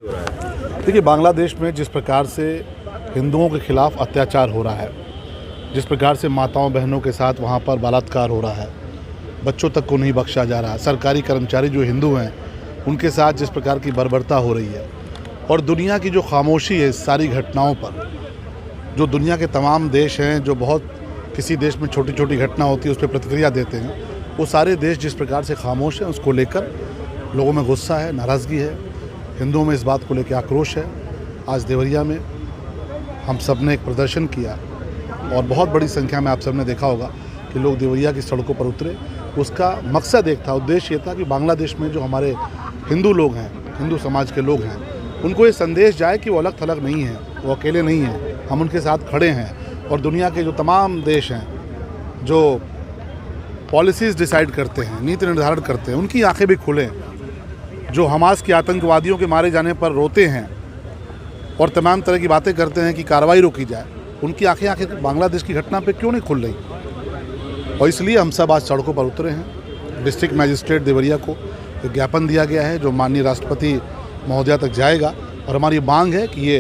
देखिए, बांग्लादेश में जिस प्रकार से हिंदुओं के खिलाफ अत्याचार हो रहा है, जिस प्रकार से माताओं बहनों के साथ वहाँ पर बलात्कार हो रहा है, बच्चों तक को नहीं बख्शा जा रहा है, सरकारी कर्मचारी जो हिंदू हैं उनके साथ जिस प्रकार की बर्बरता हो रही है, और दुनिया की जो खामोशी है इस सारी घटनाओं पर, जो दुनिया के तमाम देश हैं जो बहुत किसी देश में छोटी छोटी घटना होती है उस पर प्रतिक्रिया देते हैं, वो सारे देश जिस प्रकार से खामोश हैं उसको लेकर लोगों में गुस्सा है, नाराज़गी है, हिंदुओं में इस बात को लेकर आक्रोश है। आज देवरिया में हम सब ने एक प्रदर्शन किया और बहुत बड़ी संख्या में आप सब ने देखा होगा कि लोग देवरिया की सड़कों पर उतरे। उसका मकसद एक था, उद्देश्य ये था कि बांग्लादेश में जो हमारे हिंदू लोग हैं, हिंदू समाज के लोग हैं, उनको ये संदेश जाए कि वो अलग थलग नहीं हैं, वो अकेले नहीं हैं, हम उनके साथ खड़े हैं। और दुनिया के जो तमाम देश हैं जो पॉलिसीज़ डिसाइड करते हैं, नीति निर्धारण करते हैं, उनकी आंखें भी खुलें। जो हमास के आतंकवादियों के मारे जाने पर रोते हैं और तमाम तरह की बातें करते हैं कि कार्रवाई रोकी जाए, उनकी आंखें बांग्लादेश की घटना पे क्यों नहीं खुल रही। और इसलिए हम सब आज सड़कों पर उतरे हैं। डिस्ट्रिक्ट मजिस्ट्रेट देवरिया को एक ज्ञापन दिया गया है जो माननीय राष्ट्रपति महोदया तक जाएगा, और हमारी मांग है कि ये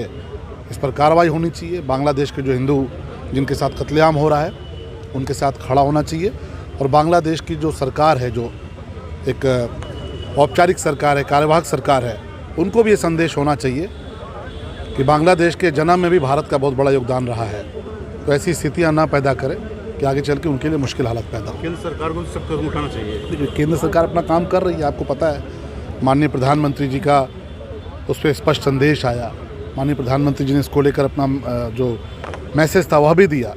इस पर कार्रवाई होनी चाहिए। बांग्लादेश के जो हिंदू जिनके साथ कत्लेआम हो रहा है उनके साथ खड़ा होना चाहिए, और बांग्लादेश की जो सरकार है, जो एक औपचारिक सरकार है, कार्यवाहक सरकार है, उनको भी ये संदेश होना चाहिए कि बांग्लादेश के जन्म में भी भारत का बहुत बड़ा योगदान रहा है। तो ऐसी स्थितियां ना पैदा करें कि आगे चल के उनके लिए मुश्किल हालत पैदा हो। केंद्र सरकार को सब कदम उठाना चाहिए। देखिए, केंद्र सरकार अपना काम कर रही है, आपको पता है। माननीय प्रधानमंत्री जी का उस पर स्पष्ट संदेश आया, माननीय प्रधानमंत्री जी ने इसको लेकर अपना जो मैसेज था वह भी दिया,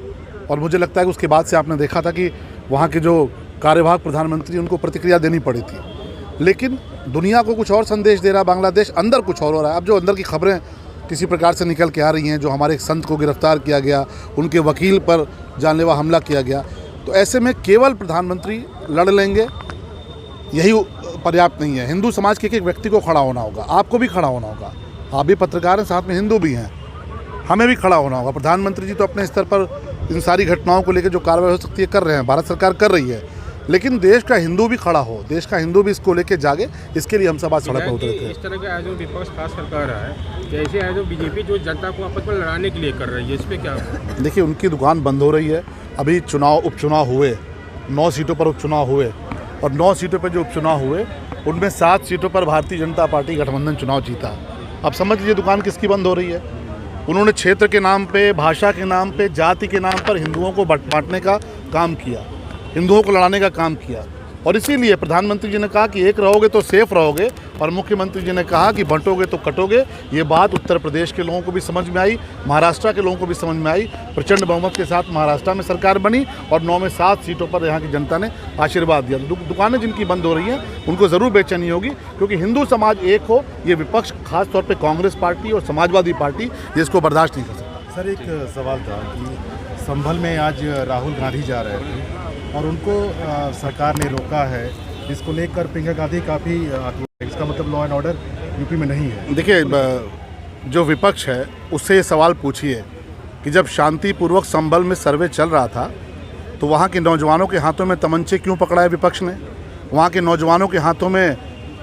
और मुझे लगता है कि उसके बाद से आपने देखा था कि वहाँ के जो कार्यवाहक प्रधानमंत्री उनको प्रतिक्रिया देनी पड़ी थी। लेकिन दुनिया को कुछ और संदेश दे रहा है बांग्लादेश, अंदर कुछ और हो रहा है। अब जो अंदर की खबरें किसी प्रकार से निकल के आ रही हैं, जो हमारे एक संत को गिरफ्तार किया गया, उनके वकील पर जानलेवा हमला किया गया, तो ऐसे में केवल प्रधानमंत्री लड़ लेंगे यही पर्याप्त नहीं है। हिंदू समाज के एक व्यक्ति को खड़ा होना होगा, आपको भी खड़ा होना होगा। आप भी पत्रकार हैं, साथ में हिंदू भी हैं, हमें भी खड़ा होना होगा। प्रधानमंत्री जी तो अपने स्तर पर इन सारी घटनाओं को लेकर जो कार्रवाई हो सकती है कर रहे हैं, भारत सरकार कर रही है, लेकिन देश का हिंदू भी खड़ा हो, देश का हिंदू भी इसको लेके जागे, इसके लिए हम सब आज सड़क पर उतरे थे। इस तरह के आयोजन विपक्ष खास कर कर रहा है कि ऐसे आयोजन बीजेपी जो जनता को आपस में लड़ाने के लिए कर रही है, इस पर क्या? देखिए, उनकी दुकान बंद हो रही है। अभी उपचुनाव हुए, 9 सीटों पर उपचुनाव हुए, और 9 सीटों पर जो उपचुनाव हुए उनमें 7 सीटों पर भारतीय जनता पार्टी गठबंधन चुनाव जीता। अब समझ लीजिए दुकान किसकी बंद हो रही है। उन्होंने क्षेत्र के नाम पे, भाषा के नाम पे, जाति के नाम पर हिंदुओं को बांटने का काम किया, हिंदुओं को लड़ाने का काम किया। और इसीलिए प्रधानमंत्री जी ने कहा कि एक रहोगे तो सेफ रहोगे, और मुख्यमंत्री जी ने कहा कि बंटोगे तो कटोगे। ये बात उत्तर प्रदेश के लोगों को भी समझ में आई, महाराष्ट्र के लोगों को भी समझ में आई। प्रचंड बहुमत के साथ महाराष्ट्र में सरकार बनी, और 9 में 7 सीटों पर यहाँ की जनता ने आशीर्वाद दिया। दुकानें जिनकी बंद हो रही हैं उनको ज़रूर बेचैनी होगी, क्योंकि हिंदू समाज एक हो, ये विपक्ष खासतौर पर कांग्रेस पार्टी और समाजवादी पार्टी ये इसको बर्दाश्त नहीं कर सकता। सर, एक सवाल था कि संभल में आज राहुल गांधी जा रहे थे और उनको सरकार ने रोका है, इसको लेकर प्रियंका गांधी काफ़ी इसका मतलब लॉ एंड ऑर्डर यूपी में नहीं है। देखिए, जो विपक्ष है उससे ये सवाल पूछिए कि जब शांतिपूर्वक संभल में सर्वे चल रहा था तो वहाँ के नौजवानों के हाथों में तमंचे क्यों पकड़ाए विपक्ष ने? वहाँ के नौजवानों के हाथों में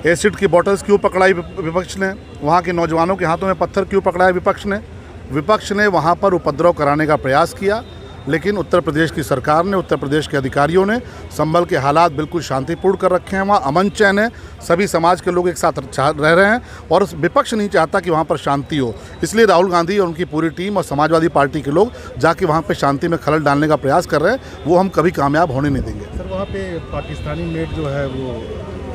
एसिड की बोतल्स क्यों पकड़ाई विपक्ष ने? वहाँ के नौजवानों के हाथों में पत्थर क्यों पकड़ाए विपक्ष ने? विपक्ष ने वहाँ पर उपद्रव कराने का प्रयास किया, लेकिन उत्तर प्रदेश की सरकार ने, उत्तर प्रदेश के अधिकारियों ने संभल के हालात बिल्कुल शांतिपूर्ण कर रखे हैं। वहाँ अमन चैन है, सभी समाज के लोग एक साथ रह रहे हैं, और विपक्ष नहीं चाहता कि वहाँ पर शांति हो। इसलिए राहुल गांधी और उनकी पूरी टीम और समाजवादी पार्टी के लोग जाके वहाँ पर शांति में खलल डालने का प्रयास कर रहे हैं। वो हम कभी कामयाब होने नहीं देंगे। सर, वहाँ पे पाकिस्तानी मेड जो है वो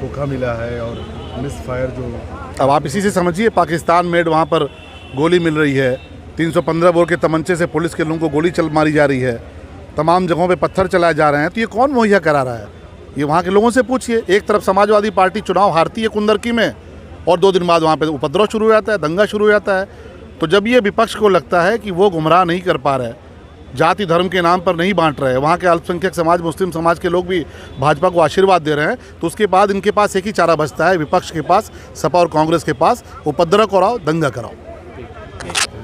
धोखा मिला है और मिस फायर जो, अब आप इसी से समझिए, पाकिस्तान मेड वहाँ पर गोली मिल रही है, 315 बोर के तमंचे से पुलिस के लोगों को गोली मारी जा रही है, तमाम जगहों पे पत्थर चलाए जा रहे हैं। तो ये कौन मुहैया करा रहा है? ये वहाँ के लोगों से पूछिए। एक तरफ समाजवादी पार्टी चुनाव हारती है कुंदरकी में, और 2 दिन बाद वहाँ पे उपद्रव शुरू हो जाता है, दंगा शुरू हो जाता है। तो जब ये विपक्ष को लगता है कि वो गुमराह नहीं कर पा रहे, जाति धर्म के नाम पर नहीं बांट रहे, वहाँ के अल्पसंख्यक समाज, मुस्लिम समाज के लोग भी भाजपा को आशीर्वाद दे रहे हैं, तो उसके बाद इनके पास एक ही चारा बचता है, विपक्ष के पास, सपा और कांग्रेस के पास, उपद्रव कराओ, दंगा कराओ।